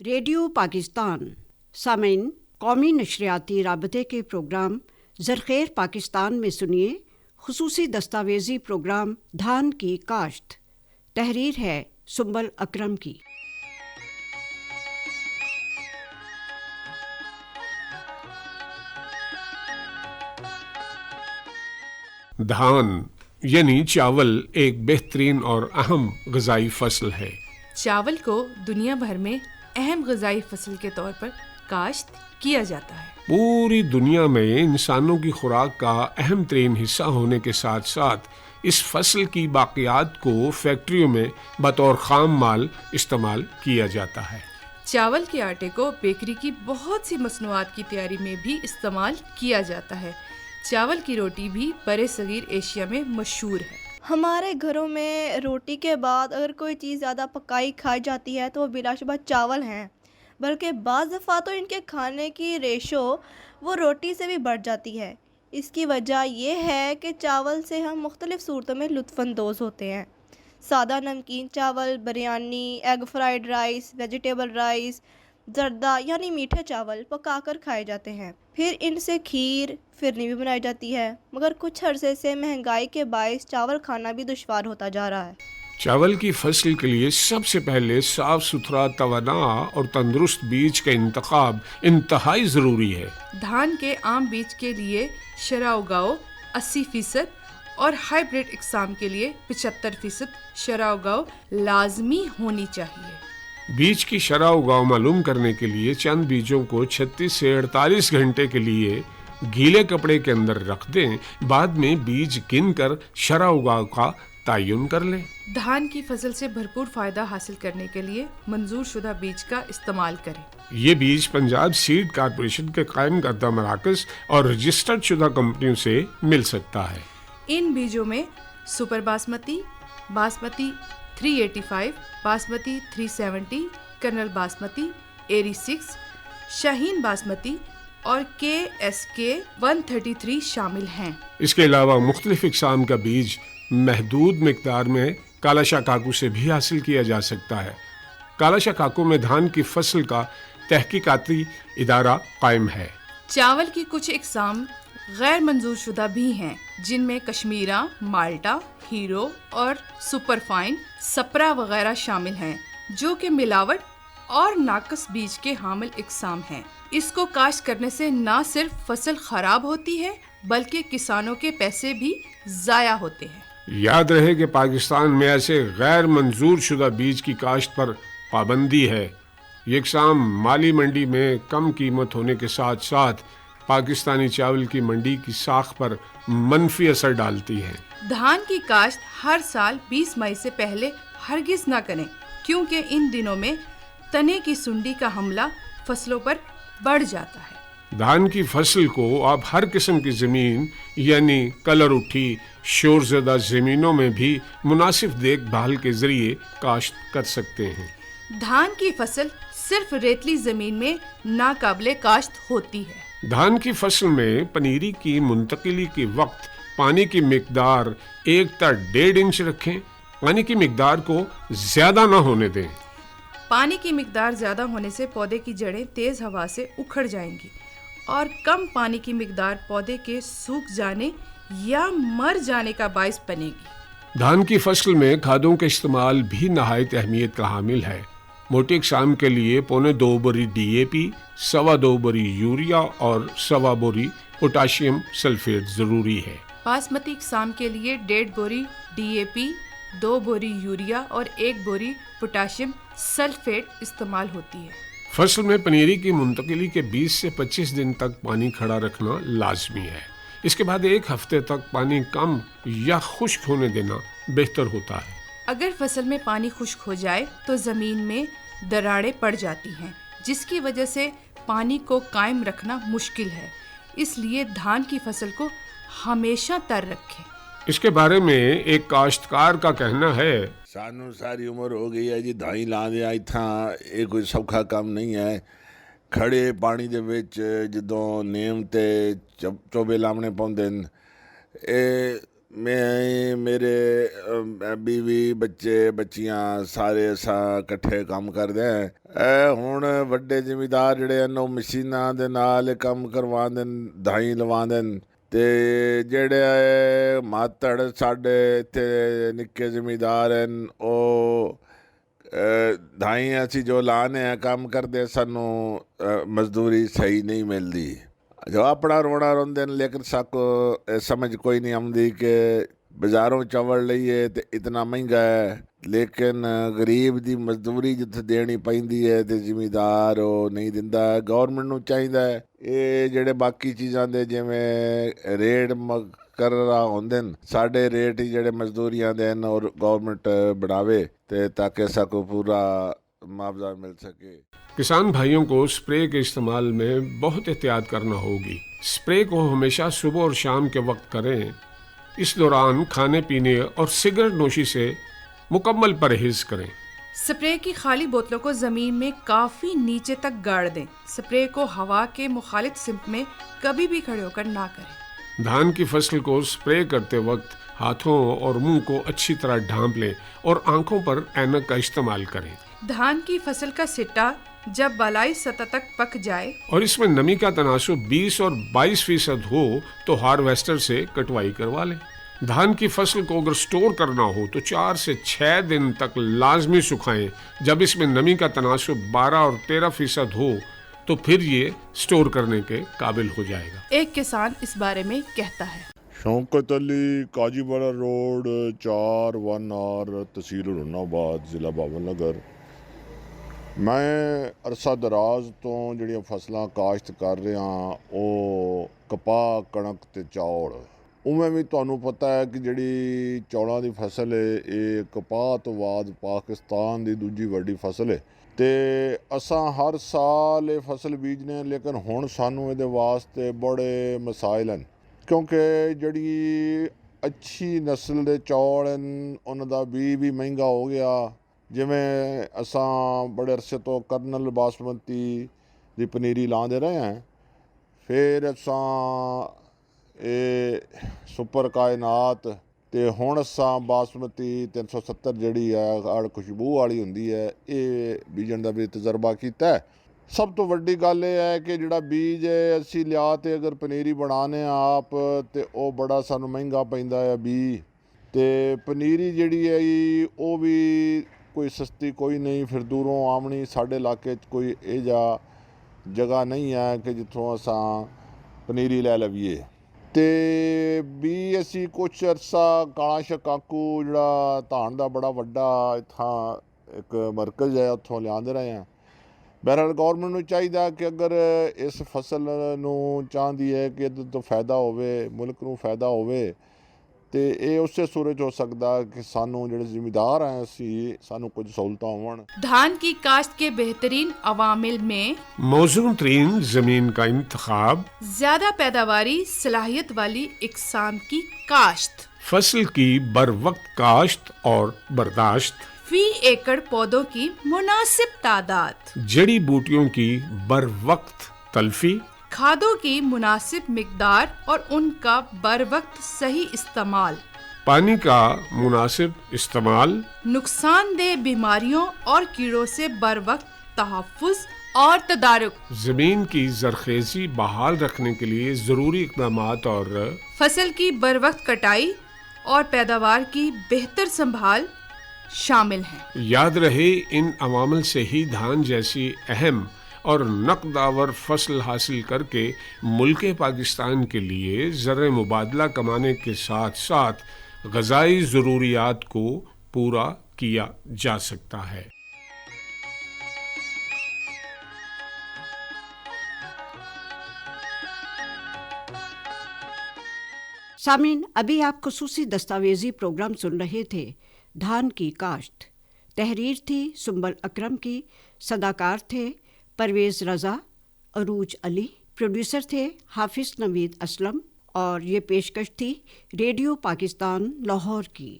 Radio Pakistan سامعین، قومی نشریاتی رابطے کے پروگرام زرخیر پاکستان میں سنیے خصوصی دستاویزی پروگرام دھان کی کاشت۔ تحریر ہے سنبل اکرم کی۔ دھان یعنی چاول ایک بہترین اور اہم غذائی فصل ہے۔ چاول کو دنیا بھر میں اہم غذائی فصل کے طور پر کاشت کیا جاتا ہے۔ پوری دنیا میں انسانوں کی خوراک کا اہم ترین حصہ ہونے کے ساتھ ساتھ اس فصل کی باقیات کو فیکٹریوں میں بطور خام مال استعمال کیا جاتا ہے۔ چاول کے آٹے کو بیکری کی بہت سی مصنوعات کی تیاری میں بھی استعمال کیا جاتا ہے۔ چاول کی روٹی بھی برِ صغیر ایشیا میں مشہور ہے۔ ہمارے گھروں میں روٹی کے بعد اگر کوئی چیز زیادہ پکائی کھائی جاتی ہے تو وہ بلا شبہ چاول ہیں، بلکہ بعض دفعہ تو ان کے کھانے کی ریشو وہ روٹی سے بھی بڑھ جاتی ہے۔ اس کی وجہ یہ ہے کہ چاول سے ہم مختلف صورتوں میں لطف اندوز ہوتے ہیں۔ سادہ نمکین چاول، biryani, egg fried rice, vegetable rice, زردہ یعنی میٹھے چاول پکا کر کھائے جاتے ہیں۔ پھر ان سے کھیر، فرنی بھی بنائی جاتی ہے، مگر کچھ عرصے سے مہنگائی کے باعث چاول کھانا بھی دشوار ہوتا جا رہا ہے۔ چاول کی فصل کے لیے سب سے پہلے صاف ستھرا، توانا اور تندرست بیج کا انتخاب انتہائی ضروری ہے۔ دھان کے عام بیج کے لیے شرح اگاؤ 80% اور ہائیبریڈ اقسام کے لیے 75% شرح اگاؤ لازمی ہونی چاہیے۔ بیج کی شرح اگاؤ معلوم کرنے کے لیے چند بیجوں کو 36 سے 48 گھنٹے کے لیے گیلے کپڑے کے اندر رکھ دیں، بعد میں بیج گن کر شرح اگاؤ کا تعین کر لیں۔ دھان کی فصل سے بھرپور فائدہ حاصل کرنے کے لیے منظور شدہ بیج کا استعمال کریں۔ یہ بیج پنجاب سیڈ کارپوریشن کے قائم کردہ مراکز اور رجسٹرڈ شدہ کمپنیوں سے مل سکتا ہے۔ ان بیجوں میں سپر باسمتی، باسمتی 385، باسمتی 370، کرنل باسمتی، ایری 6، شاہین باسمتی اور KSK 133 شامل ہیں۔ اس کے علاوہ مختلف اقسام کا بیج محدود مقدار میں کالا شاہ کاکو سے بھی حاصل کیا جا سکتا ہے۔ کالا شاہ کاکو میں دھان کی فصل کا تحقیقاتی ادارہ قائم ہے۔ چاول کی کچھ اقسام غیر منظور شدہ بھی ہیں، جن میں کشمیرہ، مالٹا، ہیرو اور سپر فائن، سپرا وغیرہ شامل ہیں، جو کہ ملاوٹ اور ناقص بیج کے حامل اقسام ہیں۔ اس کو کاشت کرنے سے نہ صرف فصل خراب ہوتی ہے بلکہ کسانوں کے پیسے بھی ضائع ہوتے ہیں۔ یاد رہے کہ پاکستان میں ایسے غیر منظور شدہ بیج کی کاشت پر پابندی ہے۔ یہ اقسام مالی منڈی میں کم قیمت ہونے کے ساتھ ساتھ پاکستانی چاول کی منڈی کی ساکھ پر منفی اثر ڈالتی ہے۔ دھان کی کاشت ہر سال 20 مئی سے پہلے ہرگز نہ کریں، کیونکہ ان دنوں میں تنے کی سنڈی کا حملہ فصلوں پر بڑھ جاتا ہے۔ دھان کی فصل کو آپ ہر قسم کی زمین یعنی کلر اٹھی، شور زدہ زمینوں میں بھی مناسب دیکھ بھال کے ذریعے کاشت کر سکتے ہیں۔ دھان کی فصل صرف ریتلی زمین میں ناقابل کاشت ہوتی ہے۔ دھان کی فصل میں پنیری کی منتقلی کے وقت پانی کی مقدار 1 تا 1.5 انچ رکھیں۔ پانی کی مقدار کو زیادہ نہ ہونے دیں۔ پانی کی مقدار زیادہ ہونے سے پودے کی جڑیں تیز ہوا سے اکھڑ جائیں گی اور کم پانی کی مقدار پودے کے سوکھ جانے یا مر جانے کا باعث بنے گی۔ دھان کی فصل میں کھادوں کا استعمال بھی نہایت اہمیت کا حامل ہے۔ موٹی اقسام کے لیے 1.25 بوری DAP، 2.25 بوری یوریا اور 1.25 بوری پوٹاشیم سلفیٹ ضروری ہے۔ باسمتی اقسام کے لیے 1.5 بوری DAP، 2 بوری یوریا اور 1 بوری پوٹاشیم سلفیٹ استعمال ہوتی ہے۔ فصل میں پنیری کی منتقلی کے 20 سے 25 دن تک پانی کھڑا رکھنا لازمی ہے۔ اس کے بعد 1 ہفتے تک پانی کم یا خشک ہونے دینا بہتر ہوتا ہے۔ اگر فصل میں پانی خشک ہو جائے تو زمین میں دراڑیں پڑ جاتی ہیں، جس کی وجہ سے پانی کو قائم رکھنا مشکل ہے۔ اس لیے دھان کی فصل کو ہمیشہ تر رکھیں۔ اس کے بارے میں ایک کاشتکار کا کہنا ہے، سانو ساری عمر ہو گئی ہے جی دھائی لاندے آئی تھا، یہ کوئی سوکھا کام نہیں ہے۔ کھڑے پانی دے وچ جدوں نیم تے چوبے لامنے پاؤندے، میں میرے بیوی بچے بچیاں سارے اساں کٹھے کام کردے ہیں. ہن وڈے زمیندار جڑے ہیں وہ مشیناں دے نال کم کرواندے دھائی لواندے تے جڑے ماتڑ ساڈے اتھے نکے زمیندار ہیں او دھائیں اسی جو لانے ہیں کام کردے سانوں مزدوری صحیح نہیں ملدی. جو اپنا رونا روندے لیکن ساکو سمجھ کوئی نہیں آمدی کہ بازاروں چاول لئیے تے اتنا مہنگا ہے لیکن غریب دی مزدوری جتھے دینی پیندی ہے تے زمیندار او نہیں دیندا. گورنمنٹ نو چاہیدا ہے اے جڑے باقی چیزاں دے جویں ریٹ مقررہ ہوندے ساڈے ریٹ ہی جڑے مزدوریاں دے اور گورنمنٹ بڑھاوے تے تاکہ ساکو پورا معاوضہ مل سکے. کسان بھائیوں کو سپرے کے استعمال میں بہت احتیاط کرنا ہوگی. سپرے کو ہمیشہ صبح اور شام کے وقت کریں. اس دوران کھانے پینے اور سگریٹ نوشی سے مکمل پرہیز کریں. سپرے کی خالی بوتلوں کو زمین میں کافی نیچے تک گاڑ دیں. سپرے کو ہوا کے مخالف سمت میں کبھی بھی کھڑے ہو کر نہ کریں. دھان کی فصل کو سپرے کرتے وقت ہاتھوں اور منہ کو اچھی طرح ڈھانپ لیں اور آنکھوں پر اینک کا استعمال کریں. دھان کی فصل کا سٹا جب بالائی سطح تک پک جائے اور اس میں نمی کا تناسب 20 اور 22% ہو تو ہارویسٹر سے کٹوائی کروا لیں. دھان کی فصل کو اگر سٹور کرنا ہو تو 4 سے 6 دن تک لازمی سکھائیں. جب اس میں نمی کا تناسب 12 اور 13% ہو تو پھر یہ سٹور کرنے کے قابل ہو جائے گا. ایک کسان اس بارے میں کہتا ہے. شوکت علی، کاجی پورہ روڈ 4-1R، تحصیل ہرن آباد، ضلع باول نگر. میں عرصہ دراز تو جڑیاں فصلاں کاشت کر رہا وہ کپاہ کنک تے چاول. اویں بھی تانوں پتہ ہے کہ جڑی چولاں دی فصل ہے یہ کپاہ تو بعد پاکستان دی دوجی وڈی فصل ہے تے اساں ہر سال یہ فصل بیجنے لیکن ہن سانوں یہ واسطے بڑے مسائل ہیں کیونکہ جڑی اچھی نسل دے چوڑ ہیں انہاں دا بھی مہنگا ہو گیا. جویں اساں بڑے عرصے تو کرنل باسمتی دی پنیری لاندے رہے ہیں، پھر اساں سپر کائنات تے ہن اساں باسمتی 370 جڑی ہے خوشبو والی ہوندی ہے یہ بیجن دا بھی تجربہ کیتا ہے. سب تو وڈی گل یہ ہے کہ جڑا بیج ہے اسی لیا تے اگر پنیری بنانے آپ تے او بڑا سانوں مہنگا پیندا ہے بی تے پنیری جڑی ہے او بھی کوئی سستی کوئی نہیں. پھر دوروں آمنی ساڈے علاقے کوئی اے جا جگہ نہیں ہے کہ جتھوں اساں پنیری لے لویے تے بھی اسی کچھ عرصہ کالا شکاکو جڑا دھان دا بڑا وڈا اتھاں ایک مرکز ہے اتھوں لیاندے رہے ہیں. بہرحال گورنمنٹ نو چاہیے کہ اگر اس فصل نو چاہتی ہے کہ ادھر تو فائدہ ہوئے ملک نو فائدہ ہوئے تے اے اس سے صورت ہو سکتا کہ سانوں جڑے ذمہ ہیں اسی سانوں کچھ سہولتاں ہون. دھان کی کاشت کے بہترین عوامل میں موزوں ترین زمین کا انتخاب، زیادہ پیداواری صلاحیت والی اقسام کی کاشت، فصل کی بر وقت کاشت اور برداشت، فی ایکڑ پودوں کی مناسب تعداد، جڑی بوٹیوں کی بر وقت تلفی، کھادوں کی مناسب مقدار اور ان کا بر وقت صحیح استعمال، پانی کا مناسب استعمال، نقصان دہ بیماریوں اور کیڑوں سے بر وقت تحفظ اور تدارک، زمین کی زرخیزی بحال رکھنے کے لیے ضروری اقدامات اور فصل کی بر وقت کٹائی اور پیداوار کی بہتر سنبھال شامل ہیں. یاد رہے ان عوامل سے ہی دھان جیسی اہم اور نقد آور فصل حاصل کر کے ملک پاکستان کے لیے زر مبادلہ کمانے کے ساتھ ساتھ غذائی ضروریات کو پورا کیا جا سکتا ہے. سامعین، ابھی آپ خصوصی دستاویزی پروگرام سن رہے تھے دھان کی کاشت. تحریر تھی سنبل اکرم کی، صداکار تھے پرویز رضا، عروج علی، پروڈیوسر تھے حافظ نوید اسلم، اور یہ پیشکش تھی ریڈیو پاکستان لاہور کی.